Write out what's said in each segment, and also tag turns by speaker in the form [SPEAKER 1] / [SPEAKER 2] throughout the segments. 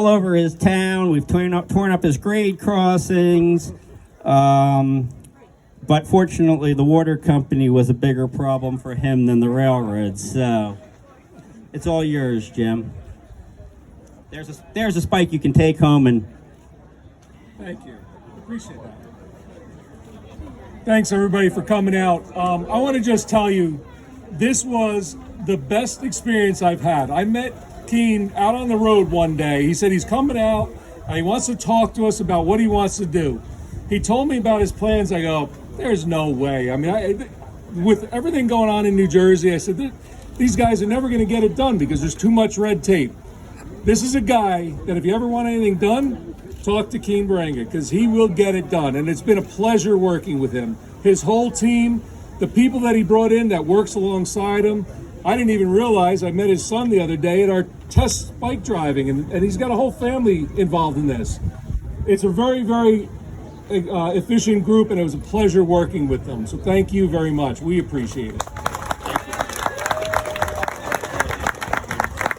[SPEAKER 1] all over his town. We've torn up his grade crossings. But fortunately, the water company was a bigger problem for him than the railroad. So it's all yours, Jim. There's a spike you can take home and.
[SPEAKER 2] Thank you. Appreciate that. Thanks everybody for coming out. I want to just tell you, this was the best experience I've had. I met Keen out on the road one day. He said he's coming out and he wants to talk to us about what he wants to do. He told me about his plans. I go, there's no way. I mean, with everything going on in New Jersey, I said, these guys are never going to get it done because there's too much red tape. This is a guy that if you ever want anything done, talk to Keen Berenga because he will get it done. And it's been a pleasure working with him. His whole team, the people that he brought in that works alongside him. I didn't even realize I met his son the other day at our test bike driving, and he's got a whole family involved in this. It's a very, very efficient group, and it was a pleasure working with them. So thank you very much. We appreciate it.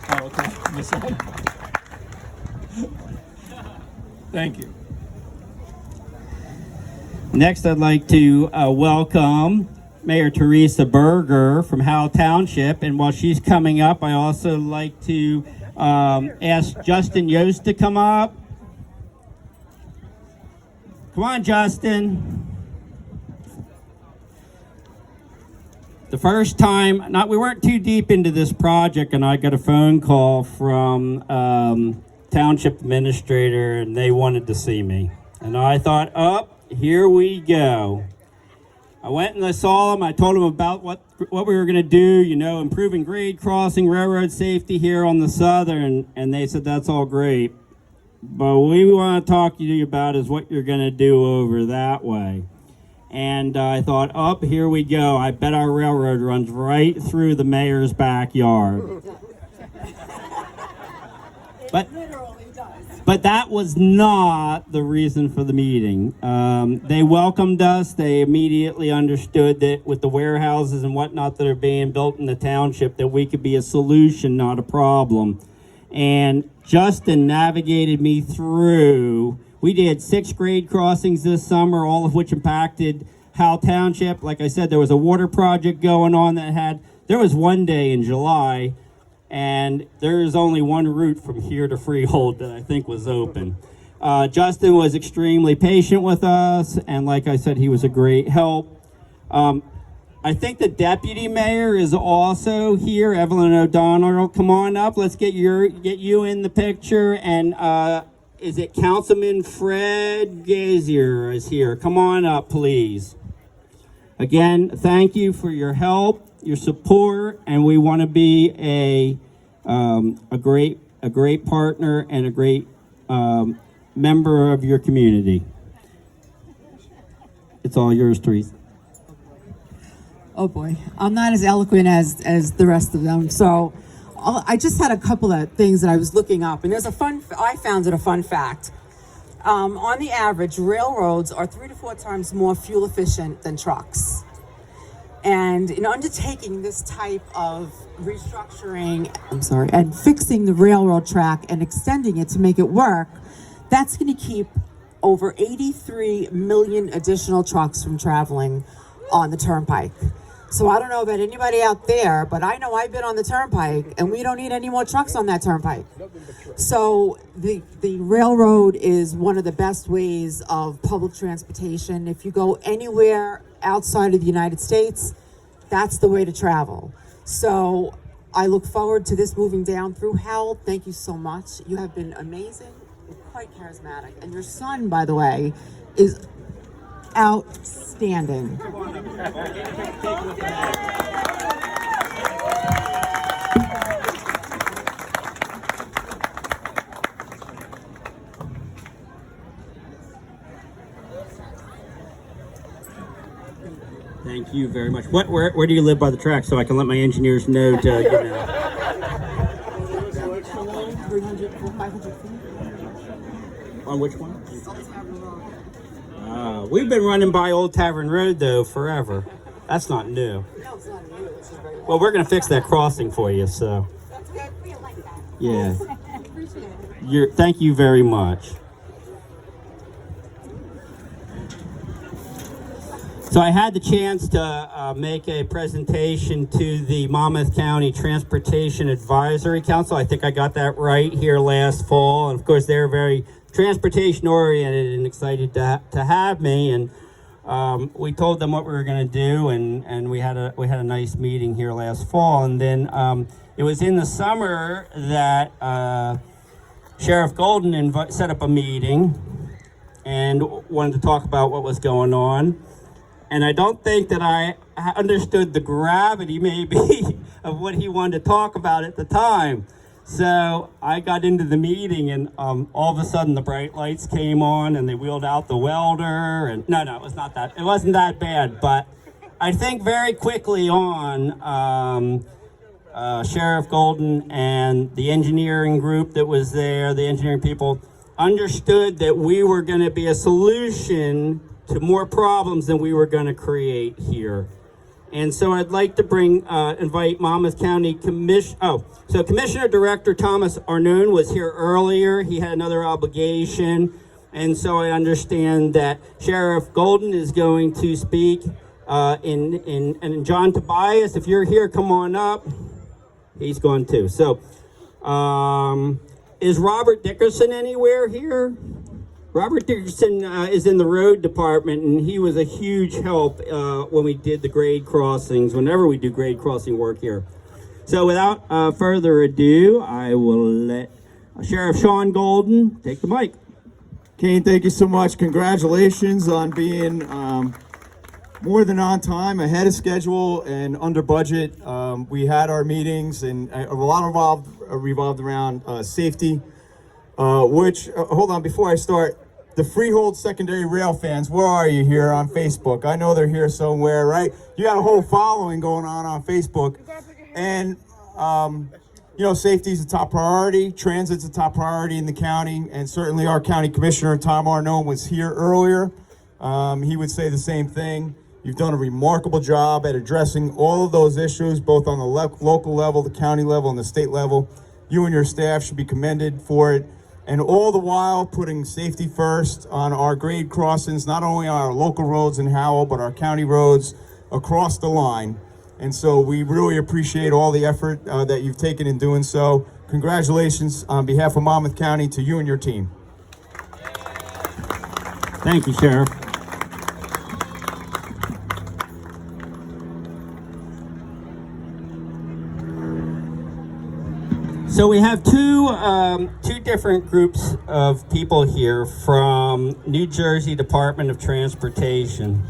[SPEAKER 2] Oh, okay. Thank you.
[SPEAKER 1] Next, I'd like to welcome Mayor Teresa Berger from Howell Township. And while she's coming up, I also like to ask Justin Yost to come up. Come on, Justin. The first time, we weren't too deep into this project, and I got a phone call from Township Administrator, and they wanted to see me. And I thought, here we go. I went and I saw them. I told them about what we were going to do, improving grade crossing, railroad safety here on the southern, and they said, that's all great. But what we want to talk to you about is what you're going to do over that way. And I thought, here we go. I bet our railroad runs right through the mayor's backyard. But that was not the reason for the meeting. They welcomed us. They immediately understood that with the warehouses and whatnot that are being built in the township, that we could be a solution, not a problem. And Justin navigated me through. We did 6 grade crossings this summer, all of which impacted Howell Township. Like I said, there was a water project going on there was one day in July, and there's only one route from here to Freehold that I think was open. Justin was extremely patient with us, and like I said, he was a great help. I think the deputy mayor is also here, Evelyn O'Donnell. Come on up. Let's get you in the picture. And is it Councilman Fred Gazier is here? Come on up, please. Again, thank you for your help, your support, and we want to be a great partner and a great member of your community. It's all yours, Teresa.
[SPEAKER 3] Oh boy, I'm not as eloquent as the rest of them. So I just had a couple of things that I was looking up, and I found it a fun fact. On the average, railroads are 3 to 4 times more fuel efficient than trucks. And in undertaking this type of restructuring, and fixing the railroad track and extending it to make it work, that's going to keep over 83 million additional trucks from traveling on the turnpike. So I don't know about anybody out there, but I know I've been on the turnpike, and we don't need any more trucks on that turnpike. So the railroad is one of the best ways of public transportation. If you go anywhere outside of the United States, that's the way to travel. So I look forward to this moving down through Howell. Thank you so much. You have been amazing. You're quite charismatic. And your son, by the way, is outstanding.
[SPEAKER 1] Thank you very much. Where do you live by the track so I can let my engineers know to,
[SPEAKER 3] 300, 500 feet.
[SPEAKER 1] On which one? We've been running by Old Tavern Road, though, forever. That's not new.
[SPEAKER 3] No, it's not new. It's just very
[SPEAKER 1] Well, we're going to fix that crossing for you, so.
[SPEAKER 3] That's good. We like that.
[SPEAKER 1] Yeah.
[SPEAKER 3] Appreciate it.
[SPEAKER 1] Thank you very much. So I had the chance to make a presentation to the Monmouth County Transportation Advisory Council. I think I got that right here last fall. And of course, they're very transportation oriented and excited to have me. And we told them what we were going to do, and we had a nice meeting here last fall. And then it was in the summer that Sheriff Golden set up a meeting and wanted to talk about what was going on. And I don't think that I understood the gravity, maybe, of what he wanted to talk about at the time. So I got into the meeting, and all of a sudden the bright lights came on, and they wheeled out the welder. And no, it was not that. It wasn't that bad. But I think very quickly on, Sheriff Golden and the engineering group that was there, the engineering people, understood that we were going to be a solution to more problems than we were going to create here. And so I'd like to invite Monmouth County Commissioner Director Thomas Arnone was here earlier. He had another obligation. And so I understand that Sheriff Golden is going to speak, and John Tobias, if you're here, come on up. He's gone too. So, is Robert Dickerson anywhere here? Robert Dickerson is in the road department, and he was a huge help when we did the grade crossings, whenever we do grade crossing work here. So without further ado, I will let Sheriff Sean Golden take the mic.
[SPEAKER 4] Kane, thank you so much. Congratulations on being more than on time, ahead of schedule, and under budget. We had our meetings, and a lot revolved around safety. Hold on, before I start, the Freehold Secondary Rail fans, where are you here on Facebook? I know they're here somewhere, right? You got a whole following going on Facebook. And, safety is a top priority. Transit's a top priority in the county. And certainly our county commissioner, Tom Arnone, was here earlier. He would say the same thing. You've done a remarkable job at addressing all of those issues, both on the local level, the county level, and the state level. You and your staff should be commended for it. And all the while putting safety first on our grade crossings, not only on our local roads in Howell, but our county roads across the line. And so we really appreciate all the effort that you've taken in doing so. Congratulations on behalf of Monmouth County to you and your team.
[SPEAKER 1] Thank you, Sheriff. So we have two different groups of people here from New Jersey Department of Transportation.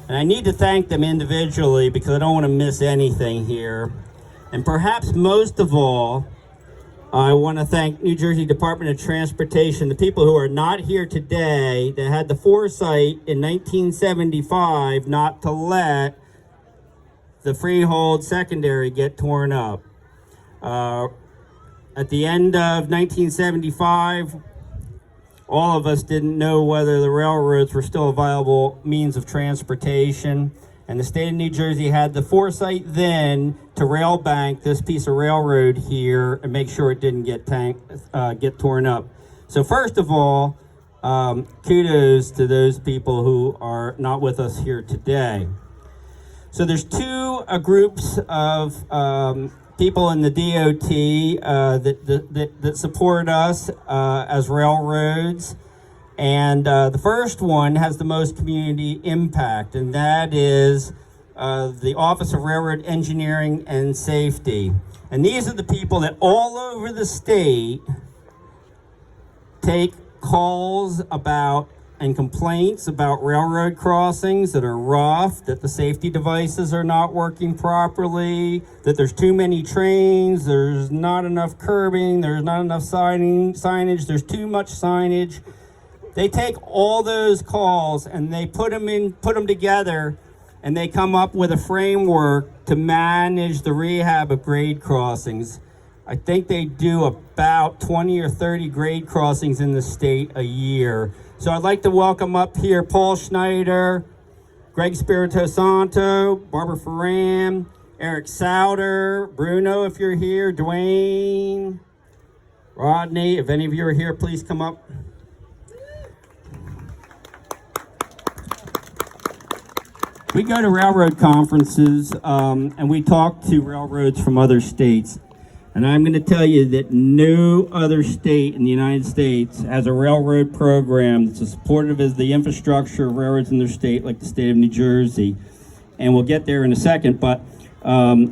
[SPEAKER 1] And I need to thank them individually because I don't want to miss anything here. And perhaps most of all, I want to thank New Jersey Department of Transportation, the people who are not here today that had the foresight in 1975 not to let the Freehold Secondary get torn up. At the end of 1975, all of us didn't know whether the railroads were still a viable means of transportation. And the state of New Jersey had the foresight then to rail bank this piece of railroad here and make sure it didn't get torn up. So first of all, kudos to those people who are not with us here today. So there's two groups of people in the DOT that support us as railroads. And the first one has the most community impact, and that is the Office of Railroad Engineering and Safety. And these are the people that all over the state take calls about and complaints about railroad crossings that are rough, that the safety devices are not working properly, that there's too many trains, there's not enough curbing, there's not enough signage, there's too much signage. They take all those calls and they put them together, and they come up with a framework to manage the rehab of grade crossings. I think they do about 20 or 30 grade crossings in the state a year. So I'd like to welcome up here Paul Schneider, Greg Spirito Santo, Barbara Ferran, Eric Souter, Bruno if you're here, Dwayne, Rodney, if any of you are here, please come up. We go to railroad conferences and we talk to railroads from other states. And I'm going to tell you that no other state in the United States has a railroad program that's as supportive as the infrastructure of railroads in their state, like the state of New Jersey. And we'll get there in a second, but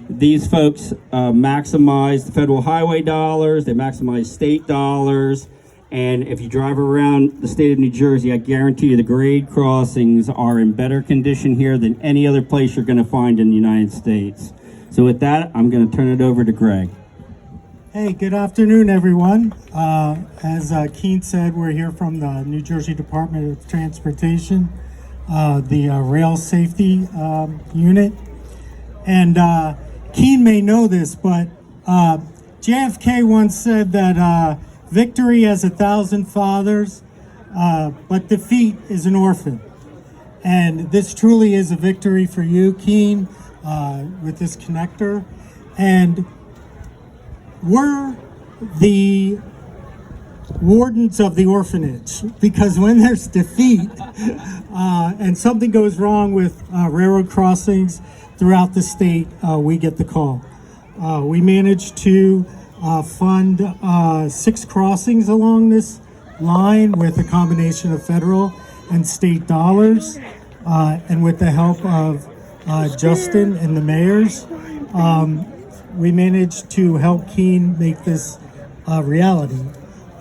[SPEAKER 1] these folks maximize the federal highway dollars, they maximize state dollars, and if you drive around the state of New Jersey, I guarantee you the grade crossings are in better condition here than any other place you're going to find in the United States. So with that, I'm going to turn it over to Greg.
[SPEAKER 5] Hey, good afternoon, everyone. As Keen said, we're here from the New Jersey Department of Transportation, the Rail Safety Unit. And Keen may know this, but JFK once said that victory has 1,000 fathers, but defeat is an orphan. And this truly is a victory for you, Keen, with this connector. And we're the wardens of the orphanage, because when there's defeat and something goes wrong with railroad crossings throughout the state, we get the call. We managed to fund 6 crossings along this line with a combination of federal and state dollars, and with the help of Justin and the mayors. We managed to help Keene make this reality.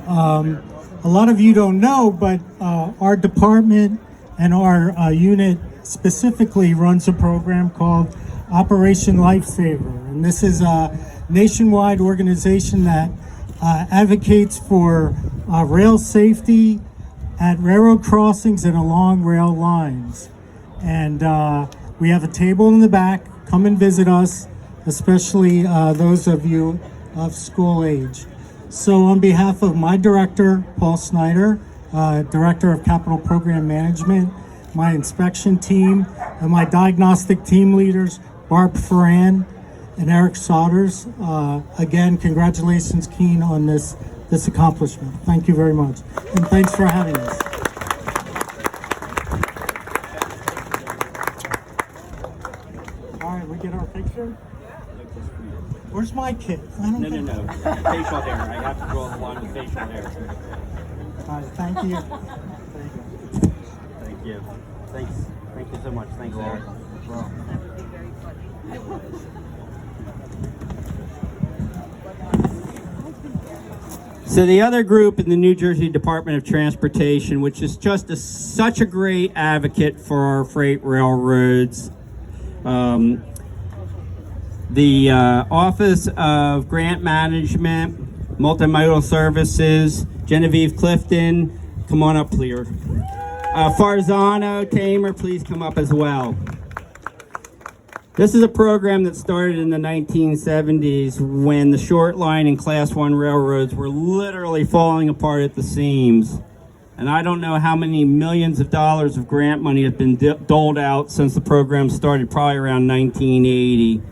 [SPEAKER 5] A lot of you don't know, but our department and our unit specifically runs a program called Operation Lifesaver. And this is a nationwide organization that advocates for rail safety at railroad crossings and along rail lines. And we have a table in the back. Come and visit us, especially those of you of school age. So on behalf of my director, Paul Snyder, Director of Capital Program Management, my inspection team, and my diagnostic team leaders, Barb Ferran and Eric Sodders, again, congratulations, Keene, on this accomplishment. Thank you very much. And thanks for having us. All right, we get our picture? Where's my kit?
[SPEAKER 1] No. Facial hair. I have to draw the line with facial hair.
[SPEAKER 5] All right, thank you.
[SPEAKER 1] Thank you. Thanks. Thank you so much. Thanks, Eric. So the other group in the New Jersey Department of Transportation, which is just such a great advocate for our freight railroads, the Office of Grant Management, Multimodal Services, Genevieve Clifton, come on up, please. Farzano Tamer, please come up as well. This is a program that started in the 1970s when the short line and Class 1 railroads were literally falling apart at the seams. And I don't know how many millions of dollars of grant money have been doled out since the program started, probably around 1980.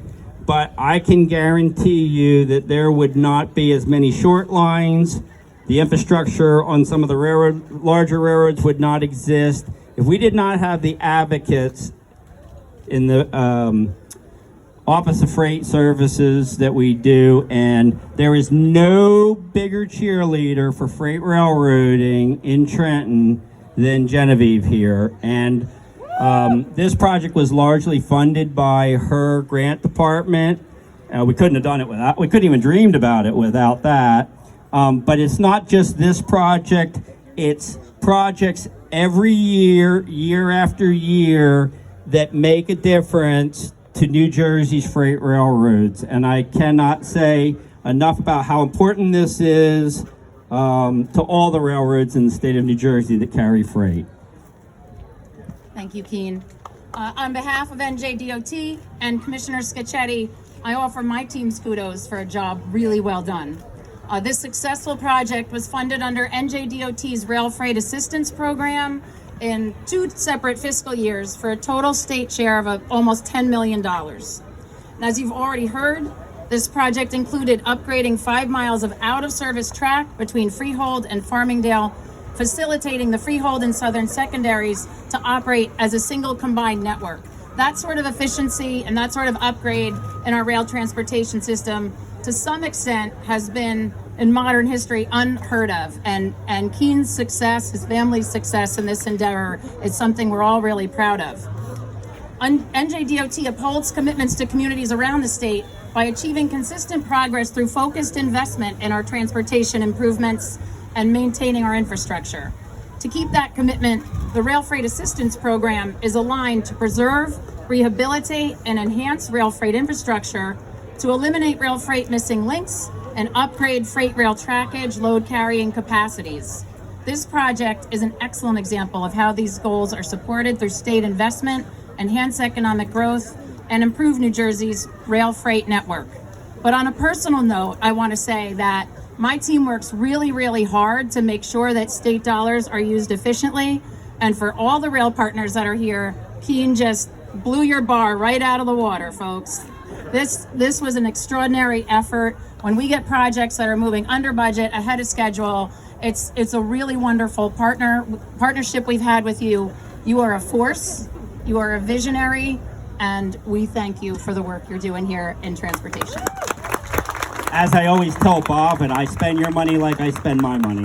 [SPEAKER 1] But I can guarantee you that there would not be as many short lines. The infrastructure on some of the larger railroads would not exist if we did not have the advocates in the Office of Freight Services that we do. And there is no bigger cheerleader for freight railroading in Trenton than Genevieve here. And this project was largely funded by her grant department. We couldn't have done it without, we couldn't even dreamed about it without that. But it's not just this project, it's projects every year, year after year, that make a difference to New Jersey's freight railroads. And I cannot say enough about how important this is to all the railroads in the state of New Jersey that carry freight.
[SPEAKER 6] Thank you, Keene. On behalf of NJDOT and Commissioner Scacchetti, I offer my team's kudos for a job really well done. This successful project was funded under NJDOT's Rail Freight Assistance Program in 2 separate fiscal years for a total state share of almost $10 million. And as you've already heard, This project included upgrading 5 miles of out-of-service track between Freehold and Farmingdale, facilitating the Freehold and Southern secondaries to operate as a single combined network. That sort of efficiency and that sort of upgrade in our rail transportation system, to some extent, has been in modern history unheard of. And Keen's success, his family's success in this endeavor, is something we're all really proud of. NJDOT upholds commitments to communities around the state by achieving consistent progress through focused investment in our transportation improvements and maintaining our infrastructure. To keep that commitment, the Rail Freight Assistance Program is aligned to preserve, rehabilitate, and enhance rail freight infrastructure, to eliminate rail freight missing links, and upgrade freight rail trackage, load carrying capacities. This project is an excellent example of how these goals are supported through state investment, enhance economic growth, and improve New Jersey's rail freight network. But on a personal note, I want to say that my team works really, really hard to make sure that state dollars are used efficiently. And for all the rail partners that are here, Keen just blew your bar right out of the water, folks. This was an extraordinary effort. When we get projects that are moving under budget, ahead of schedule, it's a really wonderful partnership we've had with you. You are a force, you are a visionary, and we thank you for the work you're doing here in transportation.
[SPEAKER 1] As I always tell Bob, and I spend your money like I spend my money.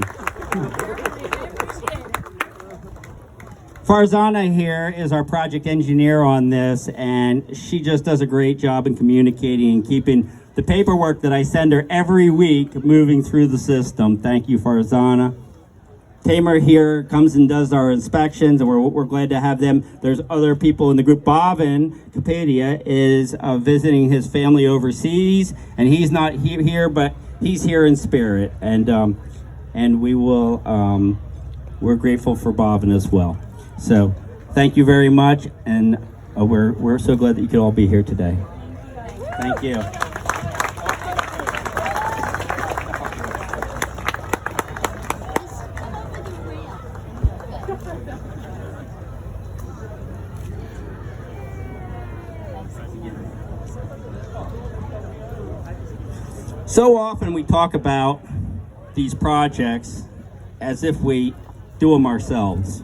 [SPEAKER 1] Farzana here is our project engineer on this, and she just does a great job in communicating and keeping the paperwork that I send her every week moving through the system. Thank you, Farzana. Tamer here comes and does our inspections, and we're glad to have them. There's other people in the group. Bhavin Kapadia is visiting his family overseas, and he's not here, but he's here in spirit, and we will. We're grateful for Bhavin as well. So, thank you very much, and we're so glad that you could all be here today. Thank you. So often we talk about these projects as if we do them ourselves.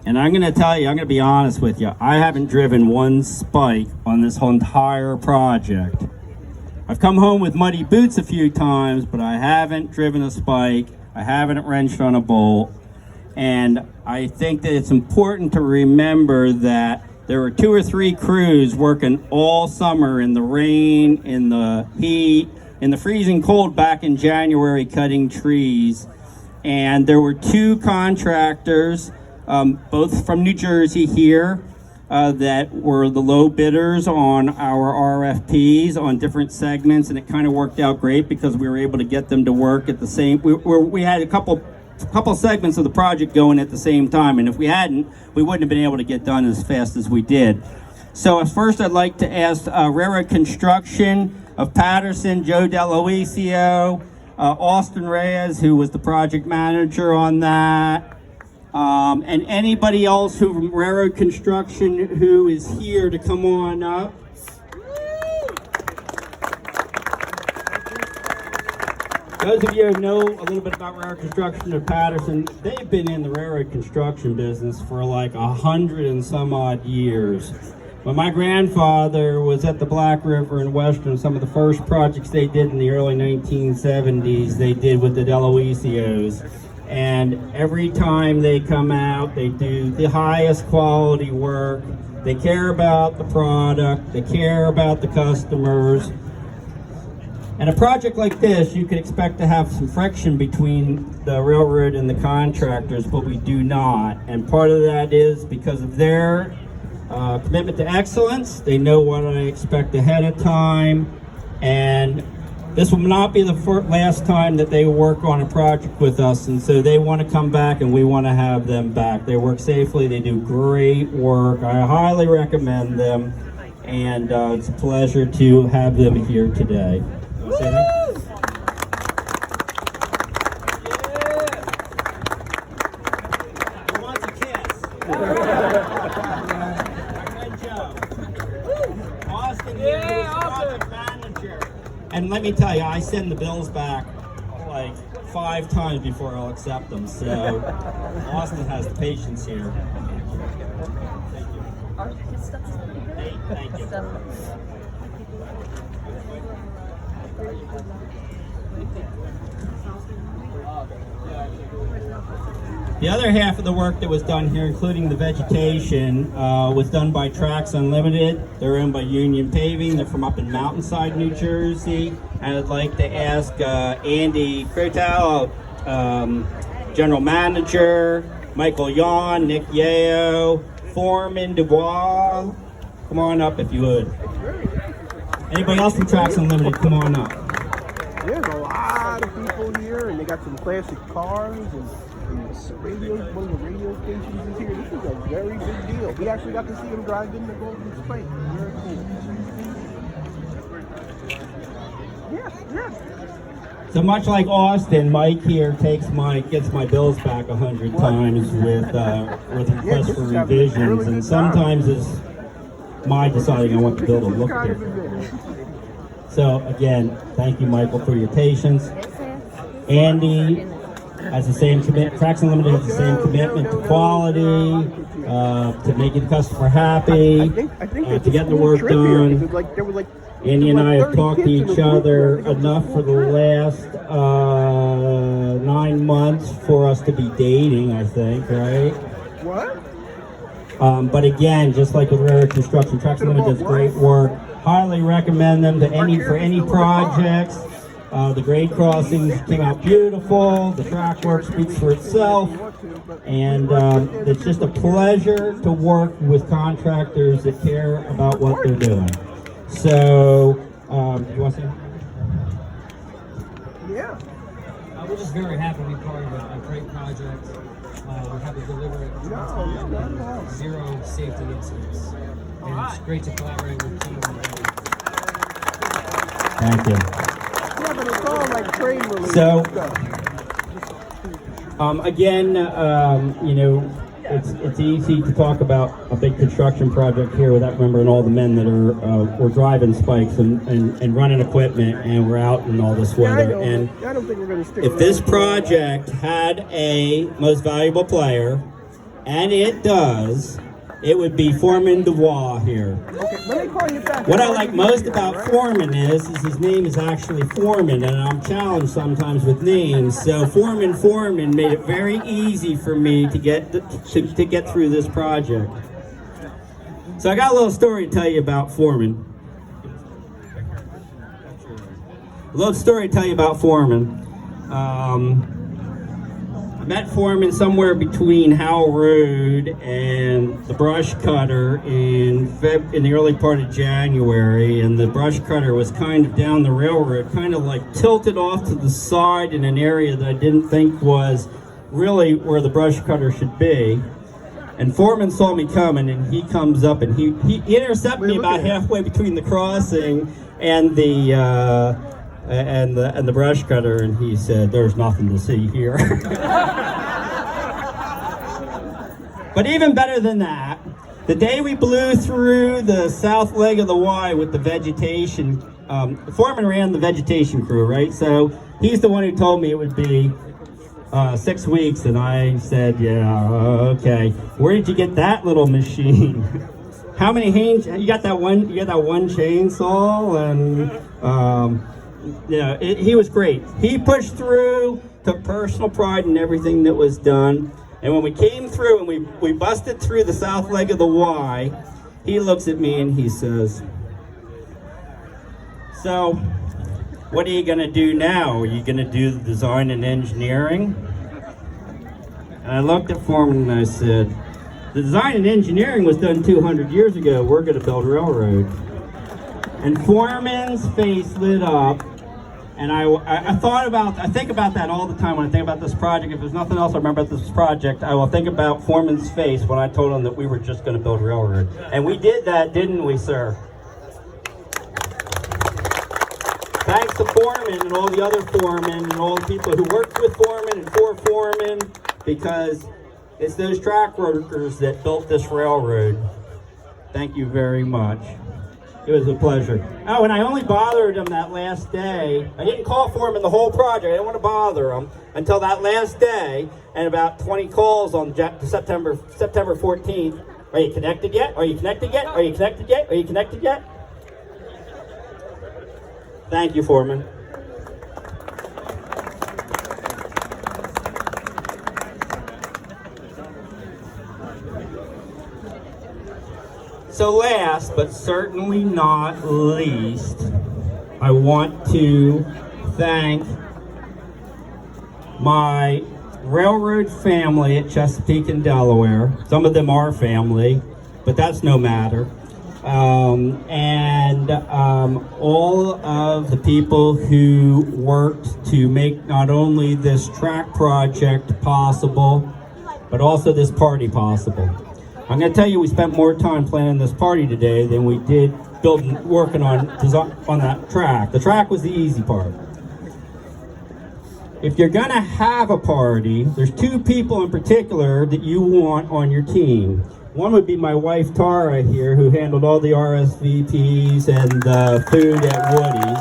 [SPEAKER 1] And I'm going to tell you, I'm going to be honest with you, I haven't driven one spike on this whole entire project. I've come home with muddy boots a few times, but I haven't driven a spike. I haven't wrenched on a bolt. And I think that it's important to remember that there were 2 or 3 crews working all summer in the rain, in the heat, in the freezing cold back in January cutting trees. And there were 2 contractors, both from New Jersey here, that were the low bidders on our RFPs on different segments, and it kind of worked out great because we were able to get them to work at the same. We had a couple segments of the project going at the same time, and if we hadn't, we wouldn't have been able to get done as fast as we did. So first, I'd like to ask Railroad Construction of Patterson, Joe Deloisio, Austin Reyes, who was the project manager on that, and anybody else who from Railroad Construction who is here to come on up. Those of you who know a little bit about Railroad Construction of Patterson, they've been in the railroad construction business for like 100 and some odd years. When my grandfather was at the Black River in Western, some of the first projects they did in the early 1970s, they did with the Deloisios. And every time they come out, they do the highest quality work. They care about the product, they care about the customers. And a project like this, you could expect to have some friction between the railroad and the contractors, but we do not. And part of that is because of their commitment to excellence. They know what I expect ahead of time, and this will not be the last time that they work on a project with us, and so they want to come back and we want to have them back. They work safely, they do great work. I highly recommend them, and it's a pleasure to have them here today. Who wants a kiss? Austin here is project manager. And let me tell you, I send the bills back like 5 times before I'll accept them. So Austin has the patience here. Hey, thank you. The other half of the work that was done here, including the vegetation, was done by Tracks Unlimited. They're owned by Union Paving. They're from up in Mountainside, New Jersey. And I'd like to ask Andy Krotow, General Manager, Michael Yon, Nick Yeo, Foreman Dubois. Come on up if you would. Anybody else from Tracks Unlimited, come on up.
[SPEAKER 7] There's a lot of people here, and they got some classic cars and radio. One of the radio stations is here. This is a very big deal. We actually got to see them drive in the Golden Spike. Very cool. Yeah.
[SPEAKER 1] So much like Austin, Mike here gets my bills back 100 times with requests for revisions, and sometimes it's my deciding I want the bill to look different. So again, thank you, Michael, for your patience. Andy has the same commitment. Tracks Unlimited has the same commitment to quality, to making the customer happy, to getting the work done. Andy and I have talked to each other enough for the last 9 months for us to be dating, I think, right?
[SPEAKER 7] What?
[SPEAKER 1] But again, just like with Rare Construction, Tracks Unlimited does great work. Highly recommend them to any projects. The grade crossings came out beautiful. The track work speaks for itself. And it's just a pleasure to work with contractors that care about what they're doing. So, you want to say?
[SPEAKER 7] Yeah.
[SPEAKER 8] We're just very happy to be part of a great project. We're happy to deliver it on time, 0 safety incidents. And it's great to collaborate with the team.
[SPEAKER 1] Thank you.
[SPEAKER 7] Yeah, but it's all like trade related
[SPEAKER 1] So,
[SPEAKER 7] stuff.
[SPEAKER 1] again, you know, it's easy to talk about a big construction project here without remembering all the men that were driving spikes and running equipment, and we're out in all this weather. And
[SPEAKER 7] I don't think we're going to stick
[SPEAKER 1] if this project had a most valuable player, and it does, it would be Foreman Dubois here.
[SPEAKER 7] Okay, let me call you back.
[SPEAKER 1] What I like most about Foreman is his name is actually Foreman, and I'm challenged sometimes with names. So Foreman made it very easy for me to get to get through this project. So I got a little story to tell you about Foreman. A little story to tell you about Foreman. I met Foreman somewhere between Howell Road and the brush cutter in the early part of January, and the brush cutter was kind of down the railroad, kind of like tilted off to the side in an area that I didn't think was really where the brush cutter should be. And Foreman saw me coming, and he comes up and he intercepted me about halfway between the crossing and the brush cutter, and he said, "There's nothing to see here." But even better than that, the day we blew through the south leg of the Y with the vegetation, Foreman ran the vegetation crew, right? So he's the one who told me it would be 6 weeks, and I said, "Yeah, okay." Where did you get that little machine? How many hands? You got that one chainsaw, and yeah, he was great. He pushed through, took personal pride in everything that was done. And when we came through and we busted through the south leg of the Y, he looks at me and he says, "So, what are you going to do now? Are you going to do the design and engineering?" And I looked at Foreman and I said, "The design and engineering was done 200 years ago. We're going to build a railroad." And Foreman's face lit up. And I think about that all the time when I think about this project. If there's nothing else I remember about this project, I will think about Foreman's face when I told him that we were just going to build a railroad. And we did that, didn't we, sir? Thanks to Foreman and all the other foremen and all the people who worked with Foreman and for Foreman, because it's those track workers that built this railroad. Thank you very much. It was a pleasure. Oh, and I only bothered him that last day. I didn't call for him in the whole project. I didn't want to bother him until that last day, and about 20 calls on September 14th. Are you connected yet? Are you connected yet? Are you connected yet? Are you connected yet? Thank you, Foreman. So last, but certainly not least, I want to thank my railroad family at Chesapeake and Delaware. Some of them are family, but that's no matter. And all of the people who worked to make not only this track project possible, but also this party possible. I'm going to tell you, we spent more time planning this party today than we did working on that track. The track was the easy part. If you're going to have a party, there's two people in particular that you want on your team. One would be my wife Tara here, who handled all the RSVPs and the food at Woody's.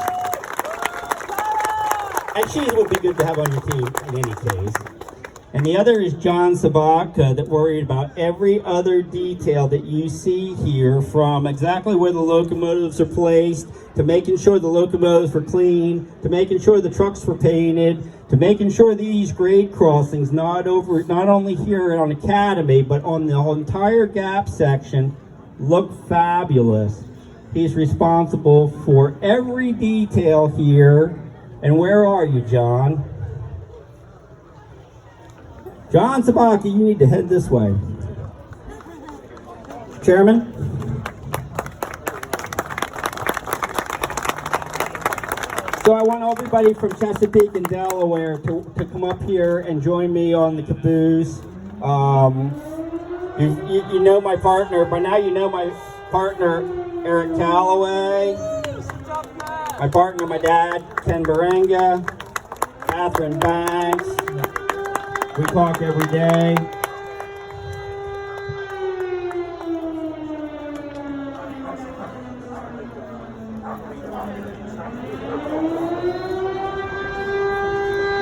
[SPEAKER 1] And she would be good to have on your team in any case. And the other is John Sabaka, that worried about every other detail that you see here, from exactly where the locomotives are placed, to making sure the locomotives were clean, to making sure the trucks were painted, to making sure these grade crossings, not only here on Academy, but on the entire gap section, look fabulous. He's responsible for every detail here. And where are you, John? John Sabaki, you need to head this way. Chairman? So I want everybody from Chesapeake and Delaware to come up here and join me on the caboose. You know my partner, by now you know my partner, Eric Calloway. My partner, my dad, Ken Berenga, Catherine Banks. We talk every day.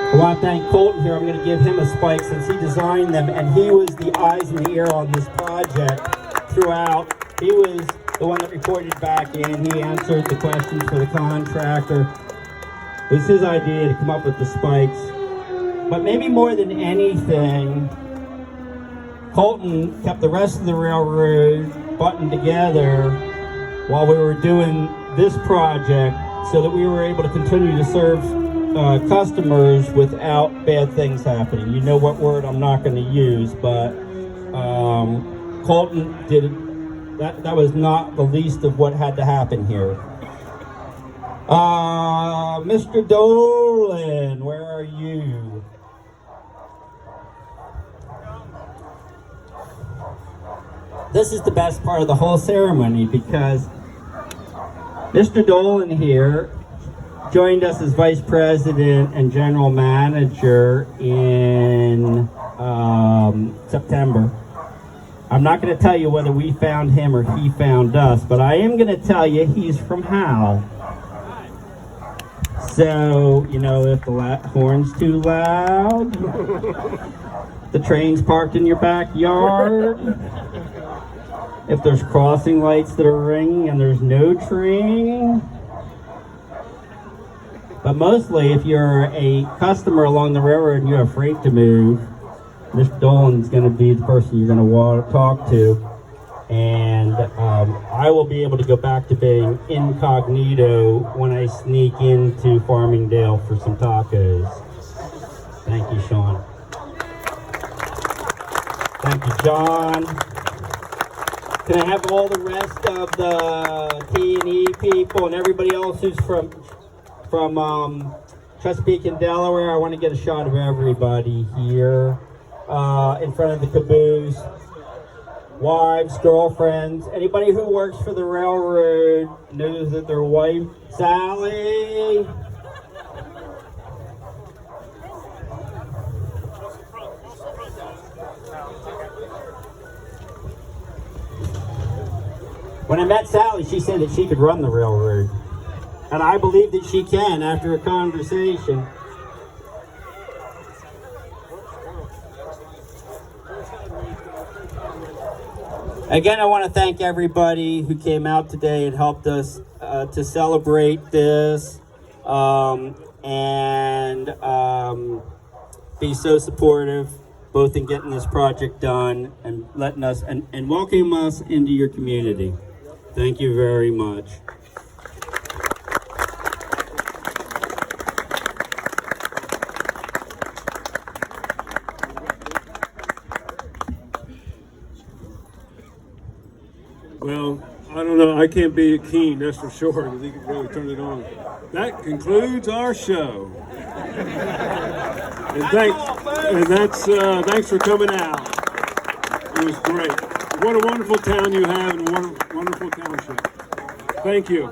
[SPEAKER 1] I want to thank Colton here. I'm going to give him a spike since he designed them, and he was the eyes and the ear on this project throughout. He was the one that reported back in. He answered the questions for the contractor. It was his idea to come up with the spikes. But maybe more than anything, Colton kept the rest of the railroad buttoned together while we were doing this project so that we were able to continue to serve customers without bad things happening. You know what word I'm not going to use, but Colton did that. That was not the least of what had to happen here. Mr. Dolan, where are you? This is the best part of the whole ceremony because Mr. Dolan here joined us as Vice President and General Manager in September. I'm not going to tell you whether we found him or he found us, but I am going to tell you he's from Howe. So, you know, if the horn's too loud, the train's parked in your backyard, if there's crossing lights that are ringing and there's no train. But mostly, if you're a customer along the railroad and you have freight to move, Mr. Dolan's going to be the person you're going to want to talk to. And I will be able to go back to being incognito when I sneak into Farmingdale for some tacos. Thank you, Sean. Thank you, John. Can I have all the rest of the T&E people and everybody else who's from Chesapeake and Delaware? I want to get a shot of everybody here in front of the caboose. Wives, girlfriends, anybody who works for the railroad knows that their wife, Sally. When I met Sally, she said that she could run the railroad. And I believe that she can after a conversation. Again, I want to thank everybody who came out today and helped us to celebrate this and be so supportive, both in getting this project done and letting us and welcoming us into your community. Thank you very much.
[SPEAKER 2] Well, I don't know. I can't be keen, that's for sure, because he can really turn it on. That concludes our show. And thanks for coming out. It was great. What a wonderful town you have and what a wonderful township. Thank you.